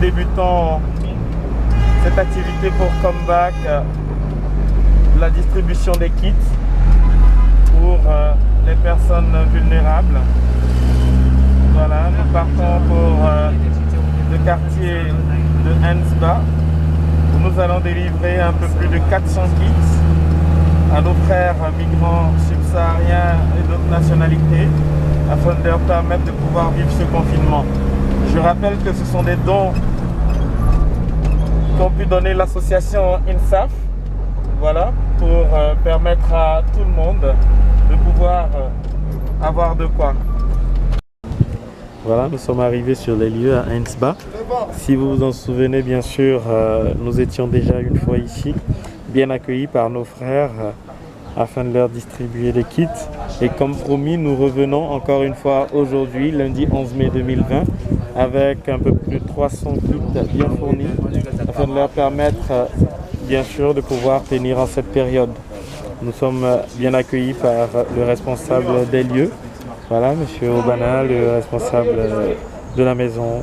débutons cette activité pour Comeback, la distribution des kits pour les personnes vulnérables. Voilà, nous partons pour le quartier de Hensba, où nous allons délivrer un peu plus de 400 kits à nos frères migrants subsahariens et d'autres nationalités, afin de leur permettre de pouvoir vivre ce confinement. Je rappelle que ce sont des dons qu'ont pu donner l'association INSAF, voilà, pour permettre à tout le monde de pouvoir avoir de quoi. Voilà, nous sommes arrivés sur les lieux à Hensba. Si vous vous en souvenez, bien sûr, nous étions déjà une fois ici, bien accueillis par nos frères, afin de leur distribuer des kits. Et comme promis, nous revenons encore une fois aujourd'hui, lundi 11 mai 2020, avec un peu plus de 300 kits bien fournis, afin de leur permettre, bien sûr, de pouvoir tenir en cette période. Nous sommes bien accueillis par le responsable des lieux, voilà, M. Obana, le responsable de la maison,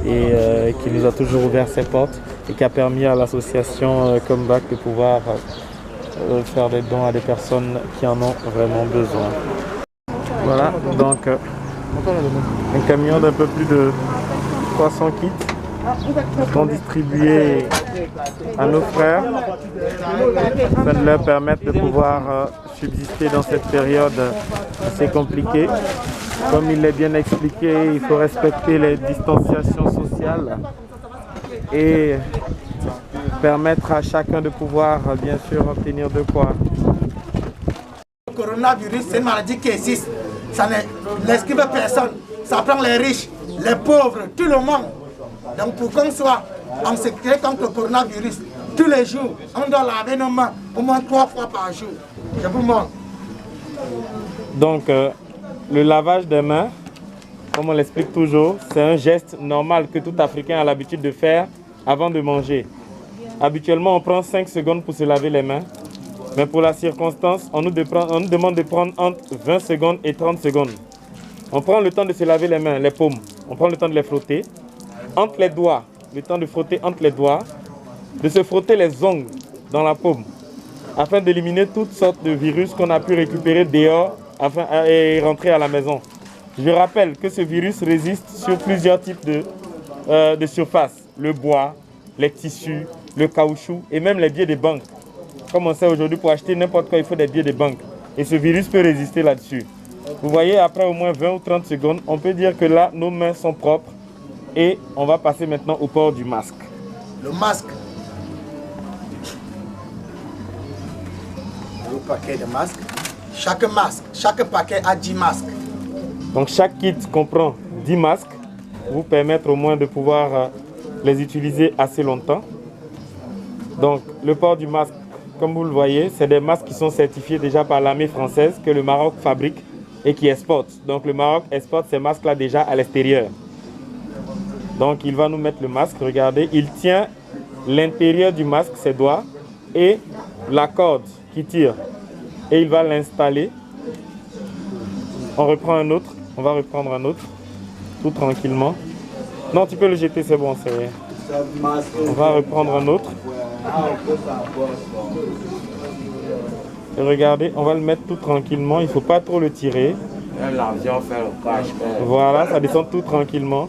et qui nous a toujours ouvert ses portes et qui a permis à l'association Comeback de pouvoir faire des dons à des personnes qui en ont vraiment besoin. Voilà, donc un camion d'un peu plus de 300 kits sont distribués à nos frères afin de leur permettre de pouvoir subsister dans cette période assez compliquée. Comme il est bien expliqué, il faut respecter les distanciations sociales et permettre à chacun de pouvoir, bien sûr, obtenir de quoi. Le coronavirus, c'est une maladie qui existe. Ça n'exclut personne. Ça prend les riches, les pauvres, tout le monde. Donc pour qu'on soit en sécurité contre le coronavirus, tous les jours, on doit laver nos mains au moins 3 fois par jour. Je vous montre. Donc, le lavage des mains, comme on l'explique toujours, c'est un geste normal que tout Africain a l'habitude de faire avant de manger. Habituellement, on prend 5 secondes pour se laver les mains, mais pour la circonstance, on nous demande de prendre entre 20 secondes et 30 secondes. On prend le temps de se laver les mains, les paumes, on prend le temps de les frotter, entre les doigts, le temps de frotter entre les doigts, de se frotter les ongles dans la paume, afin d'éliminer toutes sortes de virus qu'on a pu récupérer dehors et rentrer à la maison. Je rappelle que ce virus résiste sur plusieurs types de surfaces, le bois, les tissus, le caoutchouc et même les billets de banque. Comme on sait aujourd'hui, pour acheter n'importe quoi, il faut des billets de banque. Et ce virus peut résister là-dessus. Vous voyez, après au moins 20 ou 30 secondes, on peut dire que là, nos mains sont propres. Et on va passer maintenant au port du masque. Le masque. Le paquet de masques. Chaque paquet a 10 masques. Donc chaque kit comprend 10 masques pour vous permettre au moins de pouvoir les utiliser assez longtemps. Donc le port du masque, comme vous le voyez, c'est des masques qui sont certifiés déjà par l'armée française que le Maroc fabrique et qui exporte. Donc le Maroc exporte ces masques-là déjà à l'extérieur. Donc il va nous mettre le masque, regardez, il tient l'intérieur du masque, ses doigts, et la corde qui tire. Et il va l'installer. On reprend un autre, on va reprendre un autre, tout tranquillement. Non, tu peux le jeter, c'est bon, c'est rien. On va reprendre un autre. Et regardez, on va le mettre tout tranquillement, il ne faut pas trop le tirer. Voilà, ça descend tout tranquillement.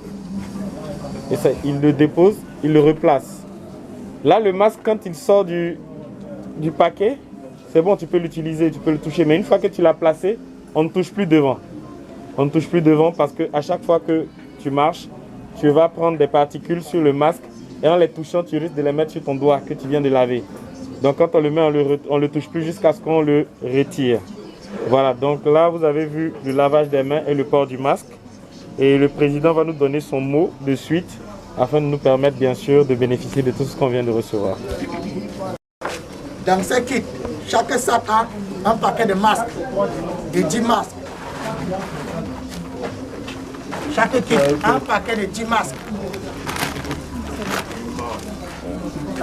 Et ça, il le dépose, il le replace. Là, le masque, quand il sort du paquet, c'est bon, tu peux l'utiliser, tu peux le toucher. Mais une fois que tu l'as placé, on ne touche plus devant. On ne touche plus devant parce qu'à chaque fois que tu marches, tu vas prendre des particules sur le masque. Et en les touchant, tu risques de les mettre sur ton doigt que tu viens de laver. Donc quand on le met, on ne le touche plus jusqu'à ce qu'on le retire. Voilà, donc là, vous avez vu le lavage des mains et le port du masque. Et le président va nous donner son mot de suite afin de nous permettre bien sûr de bénéficier de tout ce qu'on vient de recevoir. Dans ce kit, chaque sac a un paquet de masques, de 10 masques. Chaque kit a un paquet de 10 masques.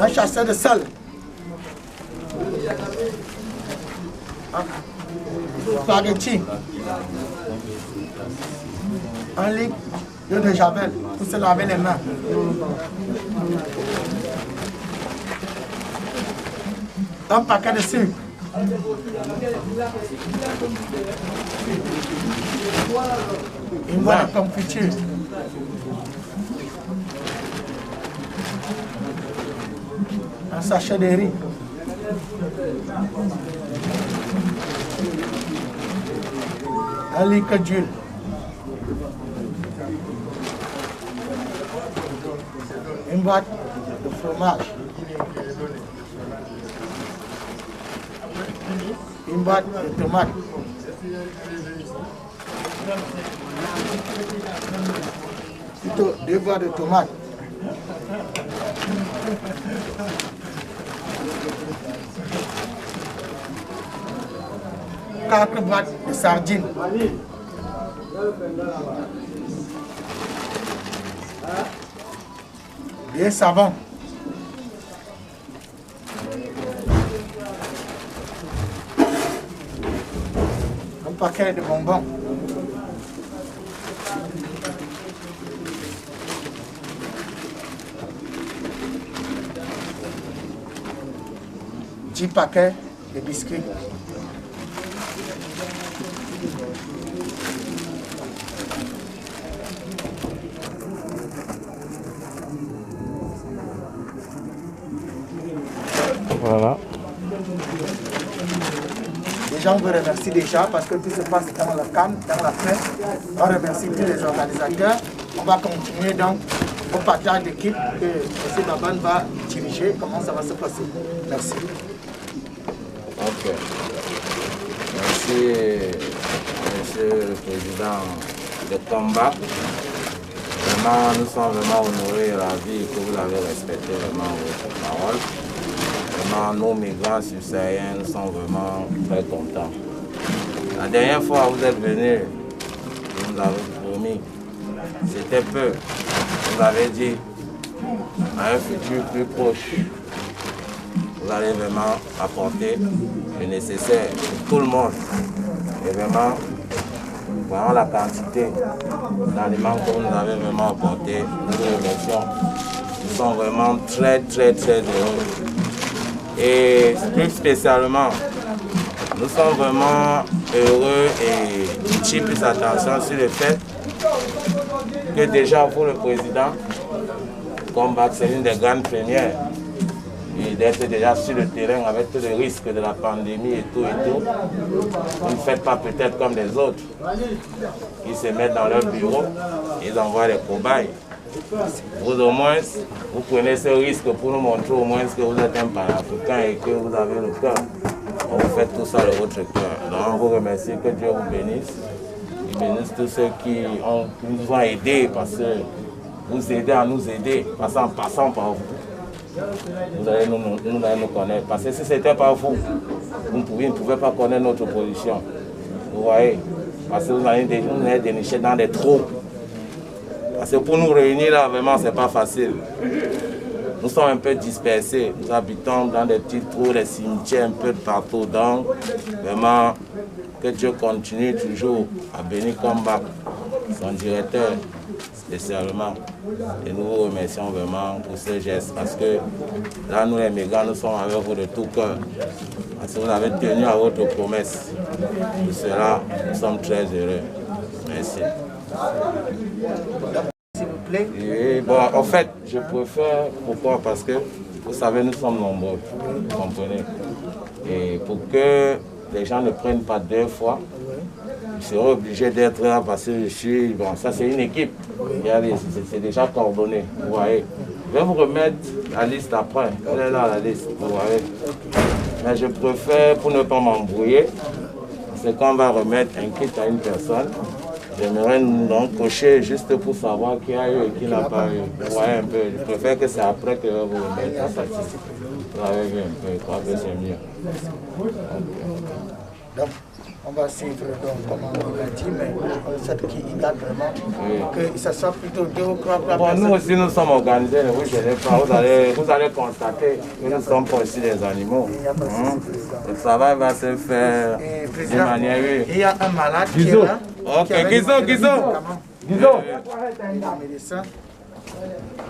Un chasseur de sel. Spaghetti. Un litre l'eau de javel pour se laver les mains. Un paquet de sucre. Une boîte de confiture. Un sachet de riz. Un litre d'huile. Une boîte de fromage. Une boîte de tomates. Plutôt 2 boîtes de tomates. 4 boîtes de sardines. Des savons. Un paquet de bonbons. Dix paquets de biscuits. Voilà. Déjà, on vous remercie déjà parce que tout se passe dans le calme, dans la paix. On remercie tous les organisateurs. On va continuer donc au partage d'équipe que M. Baban va diriger. Comment ça va se passer? Merci. Ok. Merci, Monsieur le Président de combat. Vraiment, nous sommes vraiment honorés de la vie que vous avez respecté vraiment votre parole. Vraiment, nos migrants subsahariens, nous sommes vraiment très contents. La dernière fois vous êtes venus, vous nous avez promis, c'était peu. Vous avez dit, à un futur plus proche, vous allez vraiment apporter le nécessaire pour tout le monde. Et vraiment, vraiment la quantité d'aliments que vous nous avez vraiment apporté, nous vous remercions. Nous sommes vraiment très heureux. Et plus spécialement, nous sommes vraiment heureux et tirons plus attention sur le fait que déjà pour le président, combat c'est une des grandes premières. Et d'être déjà sur le terrain avec tous les risques de la pandémie et tout. Vous ne faites pas peut-être comme les autres. Ils se mettent dans leur bureau, ils envoient les cobayes. Vous au moins, vous prenez ce risque pour nous montrer au moins que vous êtes un panafricain et que vous avez le cœur. Vous faites tout ça de votre cœur. Donc on vous remercie, que Dieu vous bénisse. Il bénisse tous ceux qui nous ont aidés parce que vous aidez à nous aider, en passant par vous. Vous allez nous connaître. Parce que si ce n'était pas vous, vous ne pouvez pas connaître notre position. Vous voyez? Parce que vous allez dénicher dans des trous. Parce que pour nous réunir là, vraiment, ce n'est pas facile. Nous sommes un peu dispersés. Nous habitons dans des petits trous, des cimetières un peu de partout. Donc, vraiment, que Dieu continue toujours à bénir Combat, son directeur spécialement. Et nous vous remercions vraiment pour ce geste. Parce que là, nous les migrants, nous sommes avec vous de tout cœur. Parce que vous avez tenu à votre promesse. Pour cela, nous sommes très heureux. Merci. S'il vous plaît. Et bon, en fait, je préfère, pourquoi? Parce que, vous savez, nous sommes nombreux, vous comprenez. Et pour que les gens ne prennent pas 2 fois, je serai obligé d'être là parce que je suis... Bon, ça c'est une équipe, c'est déjà coordonné, vous voyez. Je vais vous remettre la liste après, elle est là la liste, vous voyez. Mais je préfère, pour ne pas m'embrouiller, c'est qu'on va remettre un kit à une personne. J'aimerais donc cocher juste pour savoir qui a eu et qui n'a pas eu. Vous voyez un peu, je préfère que c'est après que vous remettez la statistique. Vous avez vu un peu, je crois que c'est mieux. Donc, on va suivre donc, comme on l'a dit, mais on sait qu'il garde vraiment que ça soit plutôt 2 ou 3 bon, nous aussi, nous sommes organisés, ne vous gênez pas. Vous allez constater que nous ne sommes pas aussi des animaux. Le travail va se faire de manière... Il y a un malade qui est là. Ok, Guizo. Le médecin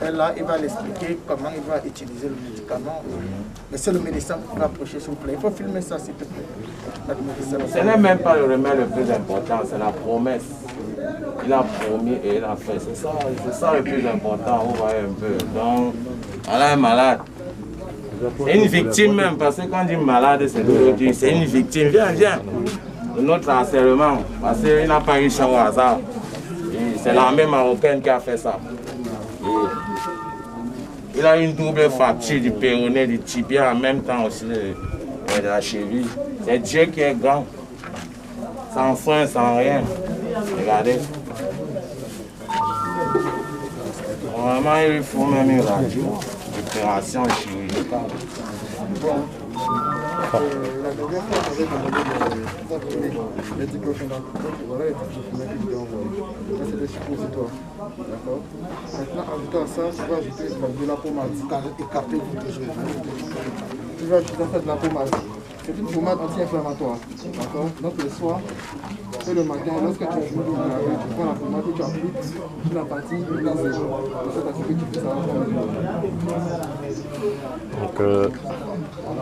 est là, il va l'expliquer comment il va utiliser le médicament. Mais c'est le médecin qui va approcher, s'il vous plaît. Il faut filmer ça, s'il te plaît. Ce n'est même pas le remède le plus important, c'est la promesse. Il a promis et il a fait. C'est ça le plus important, vous voyez un peu. Donc, on a un malade. C'est une victime même, parce que quand on dit malade, c'est une victime. Viens, de notre harcèlement, parce qu'il n'a pas eu ça au hasard. C'est l'armée marocaine qui a fait ça. Et il a une double fracture du péroné, du tibia, en même temps aussi de la cheville. C'est Dieu qui est grand, sans soin, sans rien. Regardez. Vraiment, il faut même une radio, opération chirurgicale. La dernière fois, on avait demandé les diclofénac. Voilà les diclofénac qui nous ont envoyé. Ça, c'est des suppositoires. D'accord. Maintenant, ajouté à ça, tu vas ajouter de la pommade. Tu vas ajouter en fait de la pommade. C'est une pommade anti-inflammatoire. D'accord. Donc le soir et le matin, lorsque tu joues le laver, tu prends la pommade et tu appliques sur la partie brisée. C'est ça que tu fais ça. Donc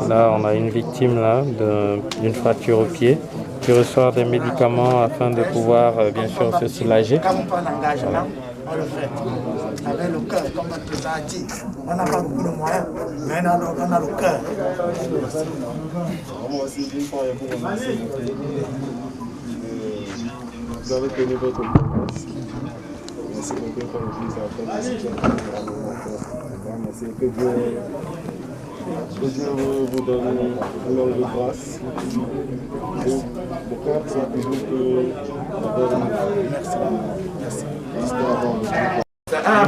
là, on a une victime là d'une fracture au pied qui reçoit des médicaments afin de pouvoir bien sûr se soulager. Quand on prend un engagement, on le fait avec le cœur, comme le président a dit. On n'a pas beaucoup de moyens, mais on a le cœur. Moi aussi, une fois, vous avez connu votre promesse. Merci beaucoup pour Merci que Dieu vous donne une longue grâce. Mon cœur, c'est toujours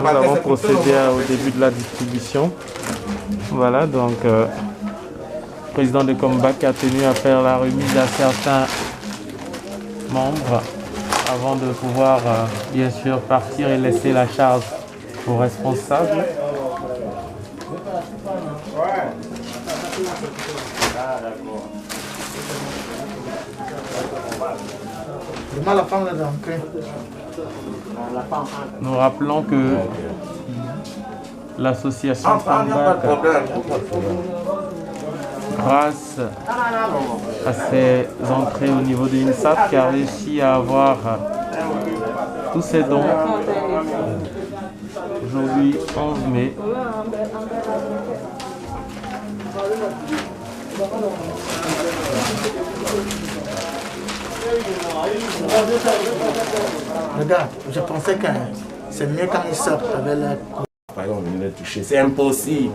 Nous avons procédé au début de la distribution. Voilà, donc le président de Comeback a tenu à faire la remise à certains membres avant de pouvoir bien sûr partir et laisser la charge aux responsables. Nous rappelons que l'association Comeback, grâce à ses entrées au niveau de l'INSAP, qui a réussi à avoir tous ses dons. Aujourd'hui, 11 mai. Regarde, je pensais que c'est mieux quand ils sortent avec la... Par exemple, on venait toucher, c'est impossible.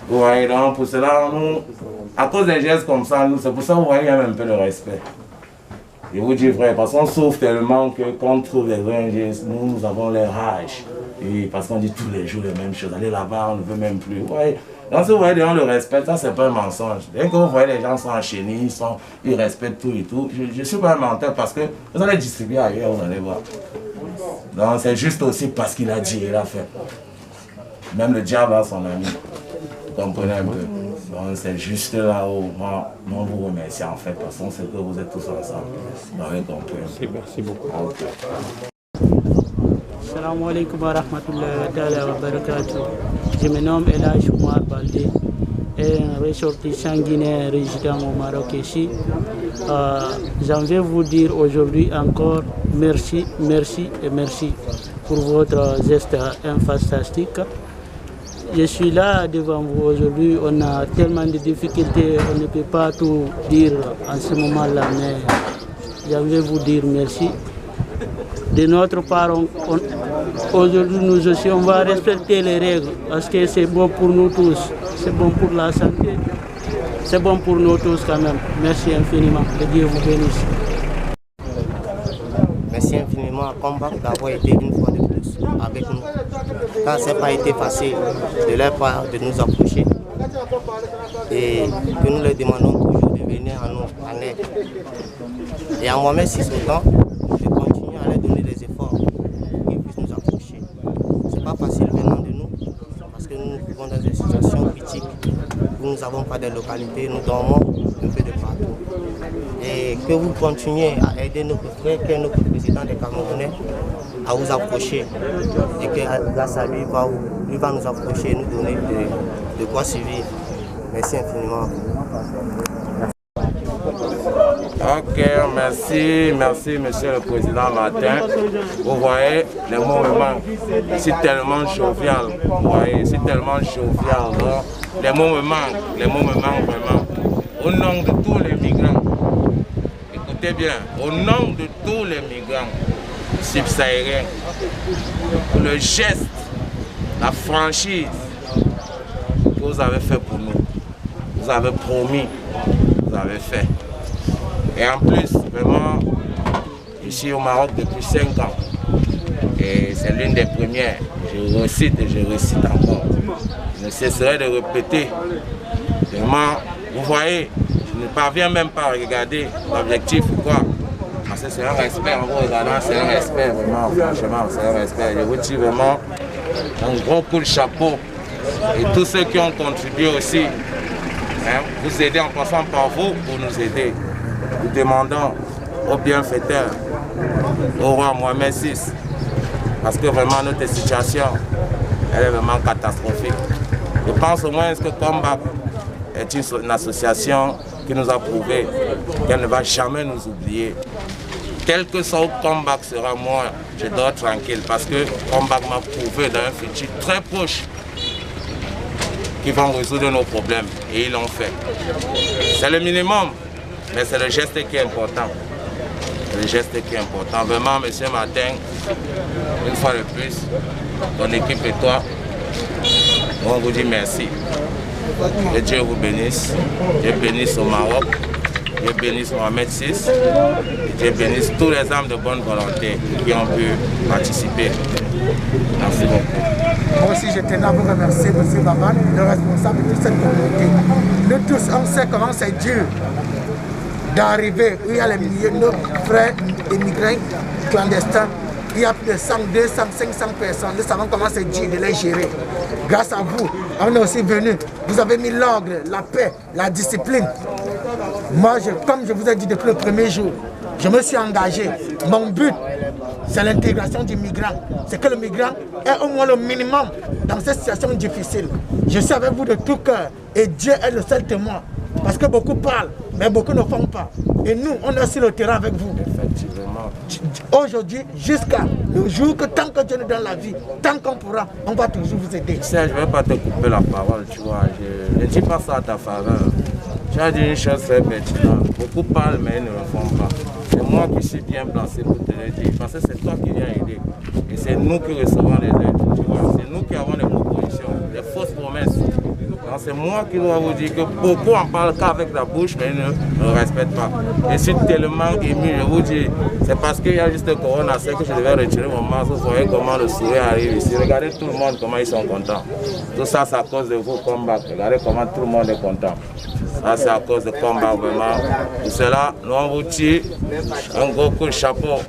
Vous voyez, donc pour cela, nous, à cause des gestes comme ça, c'est pour ça que vous voyez, il y a un peu de respect. Je vous dis vrai, parce qu'on souffre tellement que quand on trouve les vrais gestes, nous avons les rages. Et parce qu'on dit tous les jours les mêmes choses. Aller là-bas, on ne veut même plus. Vous voyez, donc si vous voyez des gens le respect, ça c'est pas un mensonge. Dès que vous voyez les gens sont enchaînés, ils respectent tout et tout, je ne suis pas un menteur parce que vous allez distribuer ailleurs, vous allez voir. Donc c'est juste aussi parce qu'il a dit, il a fait. Même le diable a son ami. Vous comprenez un peu. Donc c'est juste là où moi, on vous remercie en fait, parce qu'on sait que vous êtes tous ensemble. Vous avez compris. Merci beaucoup. Assalamu alaikum wa rahmatullahi wa barakatuh. Je me nomme Elhaj Oumar Baldé, un ressortissant guinéen résident au Maroc ici. J'en vais vous dire aujourd'hui encore merci, merci et merci pour votre geste fantastique. Je suis là devant vous aujourd'hui, on a tellement de difficultés, on ne peut pas tout dire en ce moment-là, mais j'en vais vous dire merci. De notre part, aujourd'hui nous aussi, on va respecter les règles parce que c'est bon pour nous tous, c'est bon pour la santé, c'est bon pour nous tous quand même. Merci infiniment, que Dieu vous bénisse. Merci infiniment à Comeback d'avoir été une fois de plus avec nous. Car ce n'a pas été facile de leur part de nous approcher et que nous leur demandons toujours de venir en aide. Et à moi-même, si autant, je continue à leur donner des efforts pour qu'ils puissent nous approcher. Ce n'est pas facile venant de nous parce que nous vivons dans une situation critique où nous n'avons pas de localité, nous dormons un peu de partout. et que vous continuez à aider notre frère, qui est notre président des Camerounais, à vous approcher. Et que grâce à lui, il va nous approcher et nous donner de quoi suivre. Merci infiniment. Ok, merci Monsieur le Président Martin. Vous voyez, les mots me manquent. C'est tellement jovial, vous voyez, c'est tellement jovial. Non? Les mots me manquent vraiment. Au nom de tous les migrants, écoutez bien, au nom de tous les migrants subsahariens, le geste, la franchise que vous avez fait pour nous, vous avez promis, vous avez fait. Et en plus, vraiment, je suis au Maroc depuis 5 ans. Et c'est l'une des premières. Je récite et je récite encore. Je ne cesserai de répéter. Vraiment, vous voyez, je ne parviens même pas à regarder l'objectif ou quoi. Parce que c'est un respect, en vous regardant, c'est un respect, vraiment, franchement, c'est un respect. Je vous dis vraiment un gros coup de chapeau. Et tous ceux qui ont contribué aussi, hein, vous aider en passant par vous pour nous aider. Nous demandons au bienfaiteur, au roi Mohamed VI, parce que vraiment notre situation, elle est vraiment catastrophique. Je pense au moins que Comeback est une association qui nous a prouvé qu'elle ne va jamais nous oublier. Quel que soit Comeback sera, moi, je dors tranquille, parce que Comeback m'a prouvé dans un futur très proche qu'ils vont résoudre nos problèmes, et ils l'ont fait. C'est le minimum. Mais c'est le geste qui est important. C'est le geste qui est important. Vraiment, Monsieur Martin, une fois de plus, ton équipe et toi, on vous dit merci. Que Dieu vous bénisse. Dieu bénisse au Maroc. Dieu bénisse Mohamed VI. Et Dieu bénisse tous les âmes de bonne volonté qui ont pu participer. Merci beaucoup. Moi aussi, je tenais à vous remercier, M. Baban, le responsable de toute cette communauté. Nous tous, on sait comment c'est dur d'arriver où il y a les milliers de nos frères immigrés clandestins. Il y a plus de 100, 200, 500 personnes. Nous savons comment c'est dur de les gérer. Grâce à vous, on est aussi venus. Vous avez mis l'ordre, la paix, la discipline. Moi, comme je vous ai dit depuis le premier jour, je me suis engagé. Mon but, c'est l'intégration du migrant. C'est que le migrant ait au moins le minimum dans cette situation difficile. Je suis avec vous de tout cœur et Dieu est le seul témoin. Parce que beaucoup parlent, mais beaucoup ne font pas. Et nous, on est sur le terrain avec vous. Effectivement. Aujourd'hui, jusqu'à le jour que tant que Dieu nous donne la vie, tant qu'on pourra, on va toujours vous aider. Tu sais, je ne vais pas te couper la parole, tu vois. Je ne dis pas ça à ta faveur. Tu as dit une chose très pertinente. Beaucoup parlent, mais ils ne le font pas. C'est moi qui suis bien placé pour te le dire. Parce que c'est toi qui viens aider. Et c'est nous qui recevons les aides. Tu vois, c'est nous qui avons des propositions, des fausses promesses. C'est moi qui dois vous dire que beaucoup en parlent qu'avec la bouche, mais ils ne respectent pas. Je suis tellement ému, je vous dis, c'est parce qu'il y a juste le corona, c'est que je devais retirer mon masque. Vous voyez comment le sourire arrive ici. Regardez tout le monde, comment ils sont contents. Tout ça, c'est à cause de vos combats. Regardez comment tout le monde est content. Ça, c'est à cause de combats, vraiment. Pour cela, nous, on vous tire un gros coup de chapeau.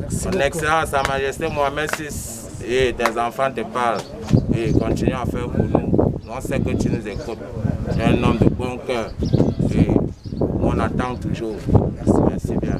Son Excellence, Sa Majesté Mohamed VI et tes enfants te parlent. Et continue à faire pour nous. On sait que tu nous écoutes. Tu es un homme de bon cœur. Et on attend toujours. Merci bien.